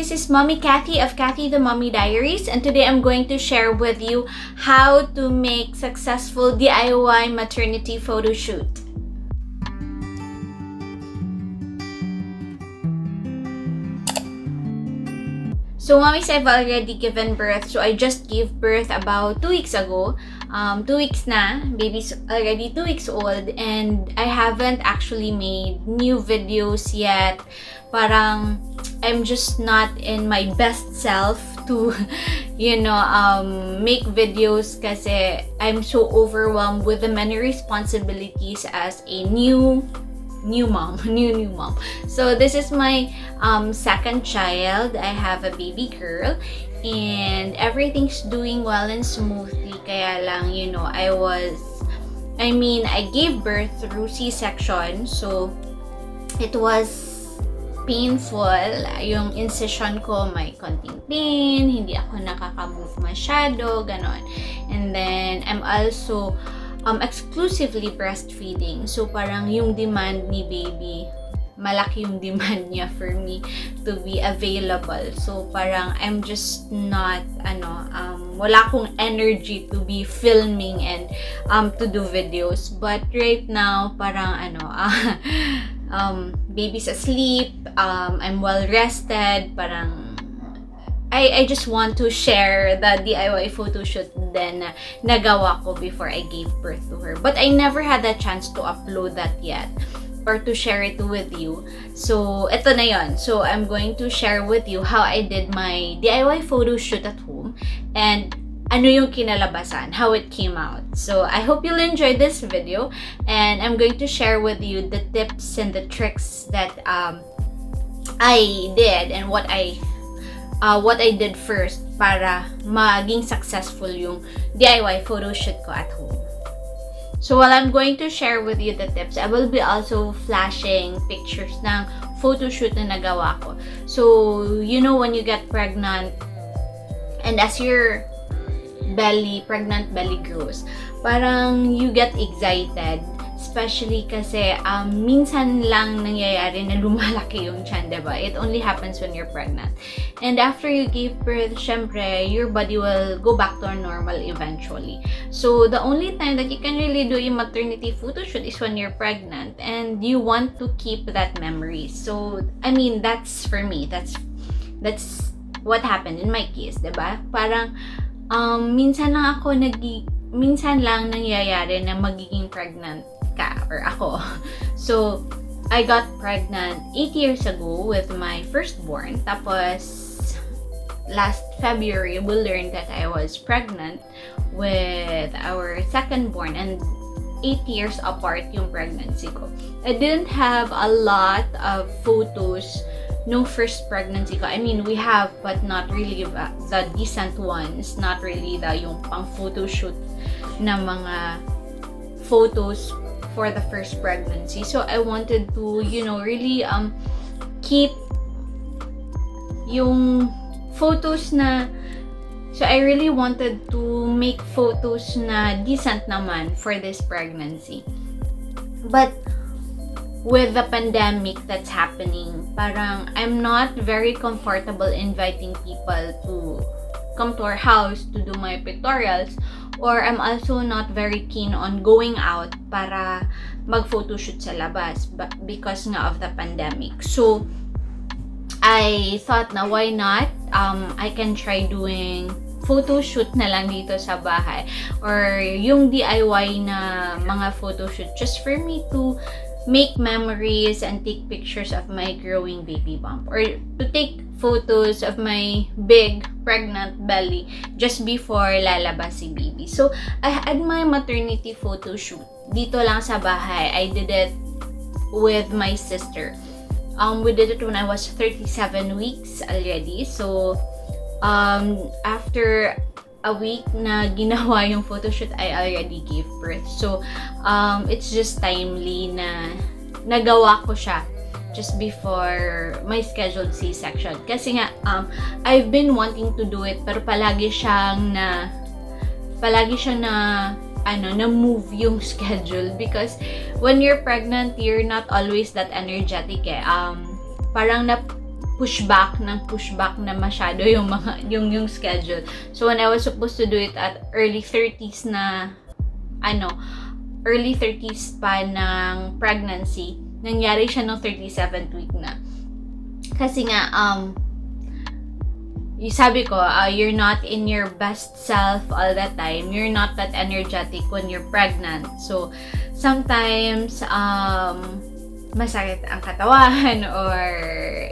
this is Mommy Kathy of Kathy the Mommy Diaries, and today I'm going to share with you how to make successful DIY maternity photo shoot. So mommies, I've already given birth. So I just gave birth about 2 weeks ago. 2 weeks na. Baby's already 2 weeks old. And I haven't actually made new videos yet. Parang I'm just not in my best self to, make videos kasi I'm so overwhelmed with the many responsibilities as a new mom. So this is my second child. I have a baby girl and everything's doing well and smoothly. Kaya lang, I gave birth through C-section. So it was painful. Yung incision ko may konting pain. Hindi ako nakaka-move masyado. Ganon. And then I'm also exclusively breastfeeding. So, parang yung demand ni baby, malaki yung demand niya for me to be available. So, parang I'm just not, wala akong energy to be filming and to do videos. But right now, parang baby's asleep, I'm well rested, parang I just want to share the DIY photo shoot then nagawa ko before I gave birth to her. But I never had a chance to upload that yet or to share it with you. So, ito na yon. So, I'm going to share with you how I did my DIY photo shoot at home and ano yung kinalabasan, how it came out. So, I hope you'll enjoy this video and I'm going to share with you the tips and the tricks that I did and what I did first para maging successful yung DIY photo shoot ko at home. So while I'm going to share with you the tips, I will be also flashing pictures ng photo shoot na nagawa ko. So, when you get pregnant and as your pregnant belly grows, parang you get excited. Especially kasi minsan lang nangyayari na lumalaki yung tiyan, diba? It only happens when you're pregnant. And after you give birth, syempre, your body will go back to normal eventually. So, the only time that you can really do a maternity photo shoot is when you're pregnant and you want to keep that memory. So, that's for me. That's what happened in my case, diba? Parang, minsan lang nangyayari na magiging pregnant ka or ako. So, I got pregnant 8 years ago with my firstborn. Tapos, last February, we learned that I was pregnant with our secondborn and 8 years apart yung pregnancy ko. I didn't have a lot of photos no first pregnancy ko. We have, but not really the decent ones. Not really yung pang photo shoot na mga photos for the first pregnancy. So I wanted to, really keep yung photos na, so I really wanted to make photos na decent naman for this pregnancy. But with the pandemic that's happening, parang I'm not very comfortable inviting people to come to our house to do my pictorials, or I'm also not very keen on going out para mag-photoshoot sa labas because nga of the pandemic. So, I thought na why not? I can try doing photoshoot na lang dito sa bahay or yung DIY na mga photoshoot just for me to make memories and take pictures of my growing baby bump or to take photos of my big pregnant belly just before lalabas si baby. So, I had my maternity photo shoot dito lang sa bahay. I did it with my sister. We did it when I was 37 weeks already. So, after a week na ginawa yung photoshoot, I already gave birth. So, it's just timely na nagawa ko siya just before my scheduled C-section. Kasi nga, I've been wanting to do it, pero palagi siya na move yung schedule because when you're pregnant, you're not always that energetic eh. Parang pushback na masyado yung yung schedule. So when I was supposed to do it at early 30s na early 30s pa ng pregnancy, nangyari siya ng 37th week na. Kasi nga sabi ko, you're not in your best self all the time. You're not that energetic when you're pregnant. So sometimes masakit ang katawan, or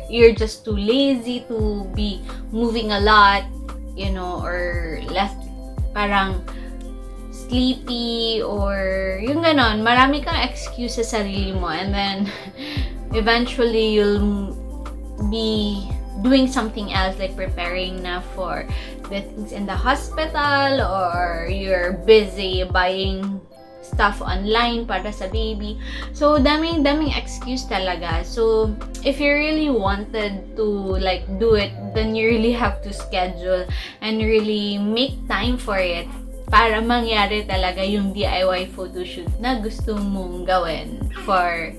you're just too lazy to be moving a lot, you know, or left parang sleepy, or yung ganon. Marami kang excuse sa sarili mo, and then eventually you'll be doing something else, like preparing na for the things in the hospital, or you're busy buying stuff online para sa baby. So daming excuse talaga. So if you really wanted to like do it, then you really have to schedule and really make time for it para mangyari talaga yung DIY photoshoot na gusto mong gawin for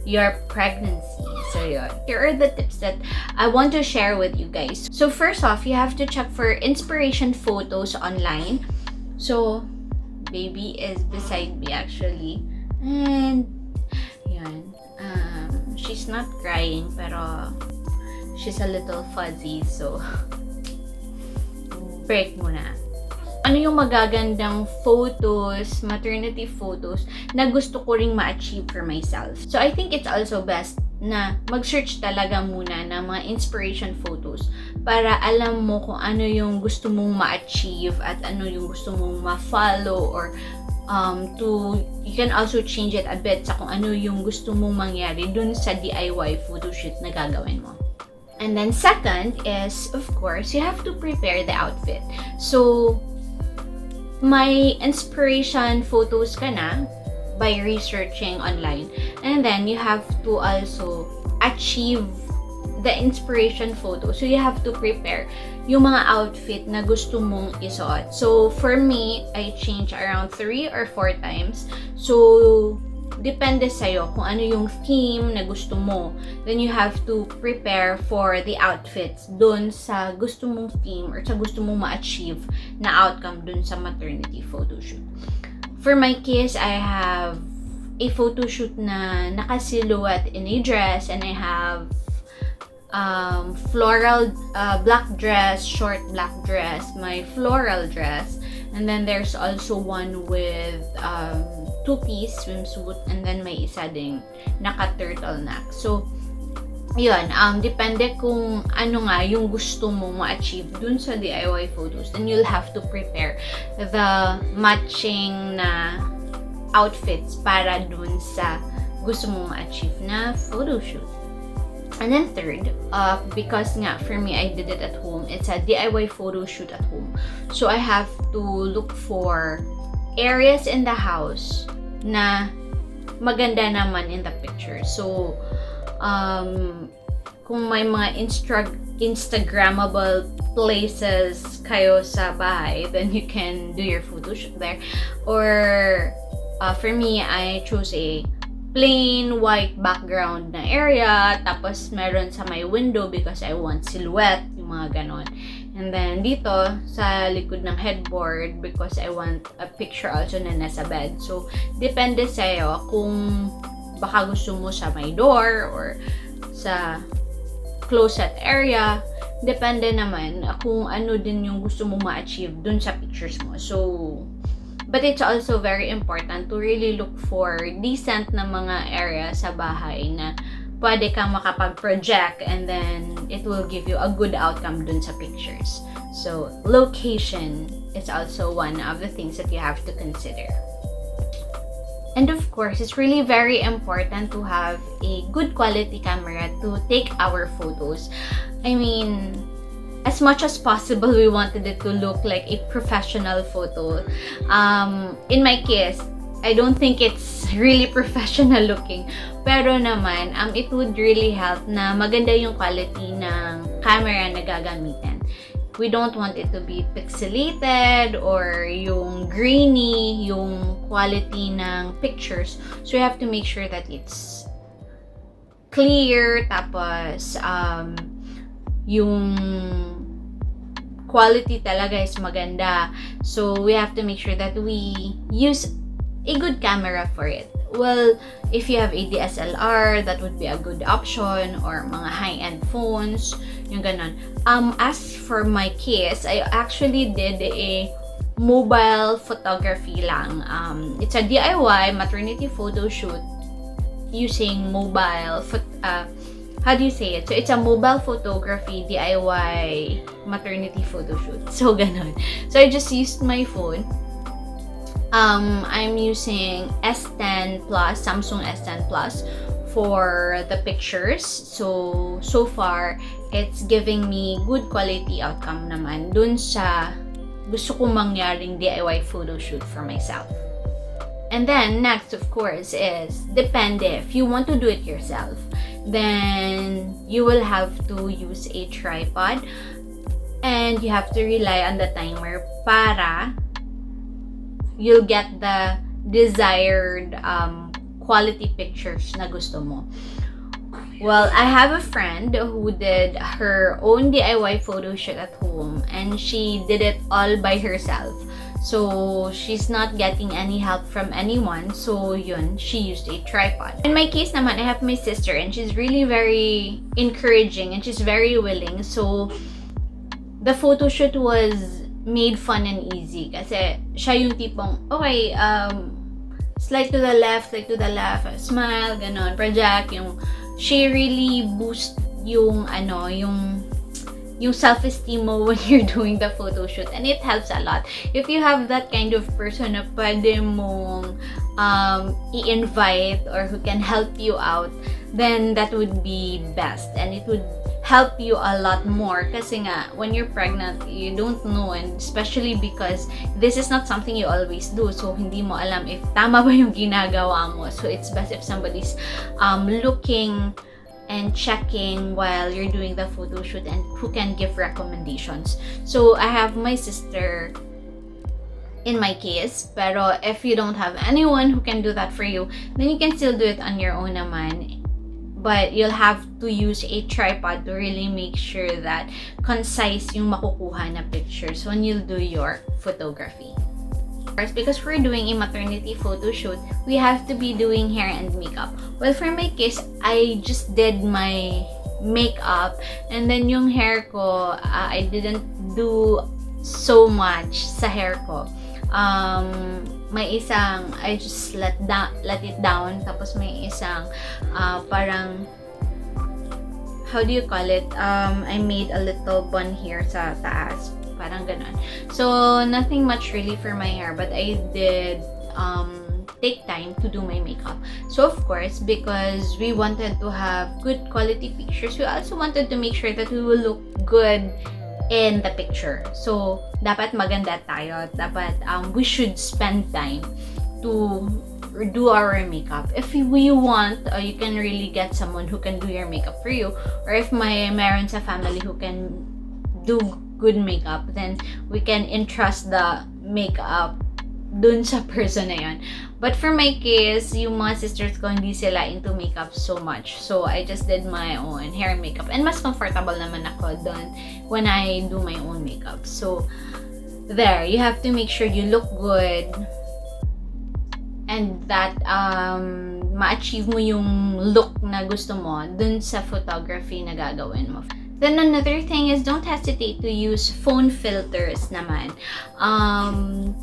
your pregnancy. So yun, here are the tips that I want to share with you guys. So first off, you have to check for inspiration photos online. So baby is beside me actually, and yun, she's not crying pero she's a little fuzzy, so break muna. Ano yung magagandang photos, maternity photos na gusto ko ring ma-achieve for myself? So I think it's also best na mag-search talaga muna ng mga inspiration photos para alam mo kung ano yung gusto mong ma-achieve at ano yung gusto mong ma-follow, or you can also change it a bit sa kung ano yung gusto mong mangyari dun sa DIY photoshoot na gagawin mo. And then second is, of course, you have to prepare the outfit. So may inspiration photos ka na by researching online, and then you have to also achieve the inspiration photo. So you have to prepare yung mga outfit na gusto mong isuot. So for me, I change around 3 or 4 times. So depende sa'yo kung ano yung theme na gusto mo. Then you have to prepare for the outfits dun sa gusto mong theme or sa gusto mong ma-achieve na outcome dun sa maternity photoshoot. For my case, I have a photoshoot na naka-silhouette in a dress, and I have floral black dress, short black dress, my floral dress, and then there's also one with two-piece swimsuit, and then may isa ding naka-turtleneck. So yun, depende kung ano nga yung gusto mo ma-achieve dun sa DIY photos, then you'll have to prepare the matching na outfits para dun sa gusto mo ma-achieve na photoshoot. And then third, because nga for me, I did it at home, it's a DIY photoshoot at home. So I have to look for areas in the house na maganda naman in the picture. So kung may mga Instagrammable places kayo sa bahay, then you can do your photoshoot there. Or for me, I chose a plain white background na area, tapos meron sa my window because I want silhouette, yung mga ganon. And then dito sa likod ng headboard because I want a picture also na nasa bed. So depende sa'yo kung baka gusto mo sa my door or sa closet area. Depende naman kung ano din yung gusto mo ma-achieve dun sa pictures mo. So but it's also very important to really look for decent na mga area sa bahay na pwede kang makapag-project, and then it will give you a good outcome dun sa pictures. So location is also one of the things that you have to consider. And of course, it's really very important to have a good quality camera to take our photos. I mean, as much as possible, we wanted it to look like a professional photo. In my case, I don't think it's really professional looking. Pero naman, it would really help na maganda yung quality ng camera na gagamitin. We don't want it to be pixelated or yung grainy, yung quality ng pictures. So you have to make sure that it's clear, tapos yung quality talaga is maganda. So, we have to make sure that we use a good camera for it. Well, if you have a DSLR, that would be a good option, or mga high-end phones, yung ganon. As for my case, I actually did a mobile photography lang. It's a DIY maternity photo shoot using mobile how do you say it? So, it's a mobile photography DIY maternity photo shoot. So, ganon. So, I just used my phone. I'm using S10 Plus, Samsung S10 Plus for the pictures. So far, it's giving me good quality outcome naman dun sa gusto kong mangyaring DIY photo shoot for myself. And then, next, of course, is depende. If you want to do it yourself, then you will have to use a tripod and you have to rely on the timer para you'll get the desired quality pictures na gusto mo. Well, I have a friend who did her own DIY photo shoot at home and she did it all by herself. So, she's not getting any help from anyone. So, yun, she used a tripod. In my case naman, I have my sister and she's really very encouraging and she's very willing. So, the photo shoot was made fun and easy kasi siya yung tipong okay, slide to the left, smile, ganon, project, yung she really boost yung yung self-esteem mo when you're doing the photo shoot, and it helps a lot. If you have that kind of person na pwede mong i-invite or who can help you out, then that would be best and it would help you a lot more kasi nga when you're pregnant you don't know, and especially because this is not something you always do, so hindi mo alam if tama ba yung ginagawa mo. So it's best if somebody's looking and checking while you're doing the photo shoot and who can give recommendations. So I have my sister in my case, pero if you don't have anyone who can do that for you, then you can still do it on your own naman. But you'll have to use a tripod to really make sure that concise yung makukuha na pictures when you do your photography. Because we're doing a maternity photo shoot, we have to be doing hair and makeup. Well, for my case, I just did my makeup and then yung hair ko, I didn't do so much sa hair ko. May isang I just let it down, tapos may isang parang how do you call it, I made a little bun here sa taas, parang ganon. So nothing much really for my hair, but I did take time to do my makeup. So of course, because we wanted to have good quality pictures, we also wanted to make sure that we will look good in the picture. So, dapat maganda tayo. Dapat we should spend time to do our makeup. If we want, you can really get someone who can do your makeup for you. Or if meron sa family who can do good makeup, then we can entrust the makeup dun sa person na yun. But for my case, yung mga sisters ko, hindi sila into makeup so much. So, I just did my own hair and makeup. And mas comfortable naman ako dun when I do my own makeup. So, there. You have to make sure you look good and that ma-achieve mo yung look na gusto mo dun sa photography na gagawin mo. Then another thing is don't hesitate to use phone filters naman.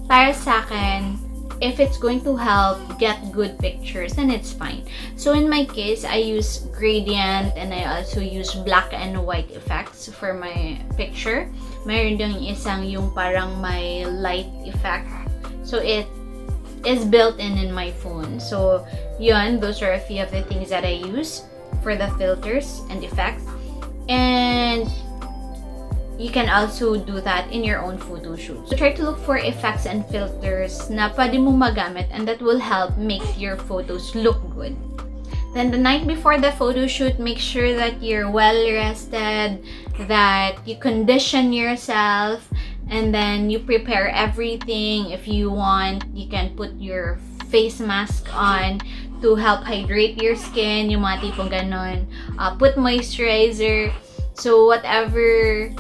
Para sa akin, if it's going to help get good pictures, then it's fine. So in my case, I use gradient and I also use black and white effects for my picture. Mayroon ding isang yung parang may light effect. So it is built in my phone. So yun, those are a few of the things that I use for the filters and effects. And you can also do that in your own photo shoot. So try to look for effects and filters na pwede mo magamit and that will help make your photos look good. Then the night before the photo shoot, make sure that you're well rested, that you condition yourself, and then you prepare everything. If you want, you can put your face mask on to help hydrate your skin, yung mga tipong ganon. Put moisturizer, So whatever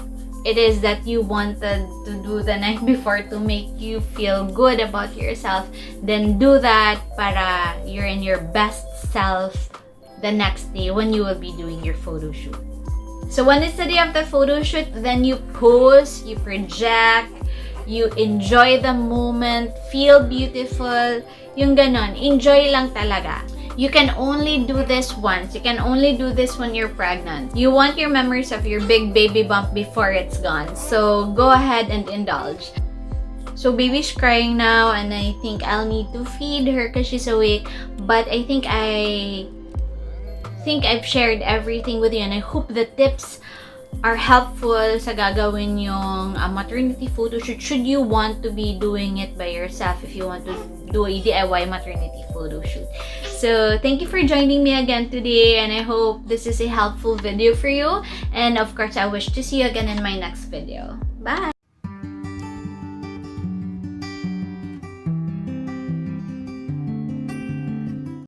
it is that you wanted to do the night before to make you feel good about yourself, then do that para you're in your best self the next day when you will be doing your photo shoot. So when it's the day of the photo shoot, then you pose, you project, you enjoy the moment, feel beautiful, yung ganon. Enjoy lang talaga. You can only do this once. You can only do this when you're pregnant. You want your memories of your big baby bump before it's gone. So go ahead and indulge. So baby's crying now, and I think I'll need to feed her because she's awake. But I think I've shared everything with you, and I hope the tips are helpful sa gagawin yung maternity photo shoot should you want to be doing it by yourself, if you want to do a DIY maternity photo shoot. So thank you for joining me again today, and I hope this is a helpful video for you, and of course I wish to see you again in my next video. Bye!